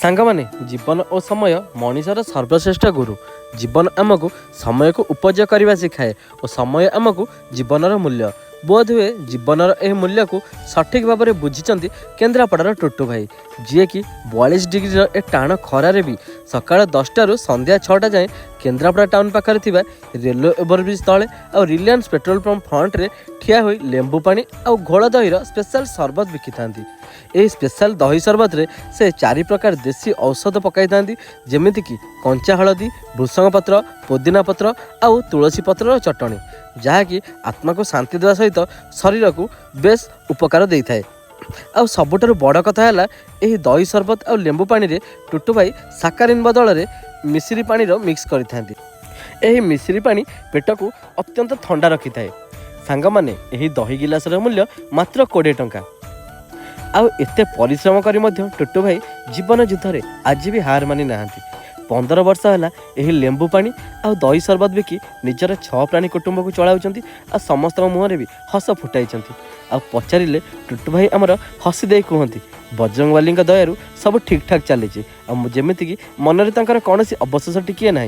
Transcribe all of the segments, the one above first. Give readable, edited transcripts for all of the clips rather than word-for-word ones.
सांगमाने जीवन और समय मनीषर सर्वश्रेष्ठ गुरु। जीवन आमको समय को उपयोग करने शिखाए और समय आमको जीवनर मूल्य। बोध हुए जीवनर यह मूल्य को सठिक भाव में बुझी केन्द्रापड़ार टुटू भाई, जी कि 42 डिग्री ए टाण खरारे भी सकाळ 10टारू संध्या 6टा जाए केन्द्रापड़ा टाउन पाखे थिबा रेलवे ओवरब्रिज तले और रिलायंस पेट्रोल पंप फ्रंट रे ठिया होई लेंबू पानी और घोल दहीर स्पेशल सरबत बिकी थांती। यह स्पेशल दही सरबत रे से 4 प्रकार देसी औषध पकाई थांती, जेमिति कि कंचा हलदी, भृषंग पत्र, पुदीना पत्र और तुलसी पत्र चटणी, जहाँकि आत्मा को शांति देवा सहित शरीर को बेस उपकार दे थाए। आउ सबुठारु बड़ कथा है यही दही सरबत और लेंबू पानी रे टुटू भाई साकारिन बदल में मिश्री पानी मिक्स करथांती। यही मिश्री पानी पेट को अत्यंत ठंडा रखी थाए। सांग माने यही दही गिलास मूल्य मात्र 20 टंका। आउ एते परिश्रम करी मध्य टुटू भाई जीवन युद्ध रे आज भी हार मानी नाहांती। 15 वर्ष है यही लेंबू पानी और दही सरबत बिकी निजर 6 प्राणी कुटुंब को चलाउछंती आ समस्त मुहरे भी हस फुटाई। आ पचारे टुटू भाई आमर हसी दे कहती बजरंगबाली दयारू सब ठीक ठाक चली जमीक मन में कौन अवशेष टिके ना।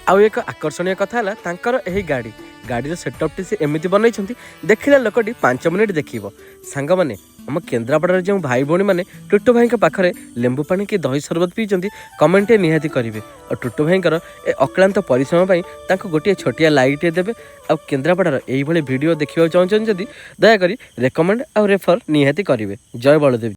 आउ एक आकर्षणीय कथा है तांकर यही गाड़ी सेटअप टी से एमती बनई देखला लोकटी 5 मिनिट देखिब। सांग माने आम केन्द्रापड़ार जो भाई भौणी मैंने टुटू भाई पाखे लेंबू पानी कि दही सरबत पीछे कमेंट निहाती करेंगे और टुटू भाई ए अक्लांत परिश्रम गोटे छोटिया लाइट देवे। आ केन्द्रापड़ार यही भिडियो देखा चाहते जदि दयाकोरी रेकमेंड और रेफर निहाती करेंगे। जय बलदेव।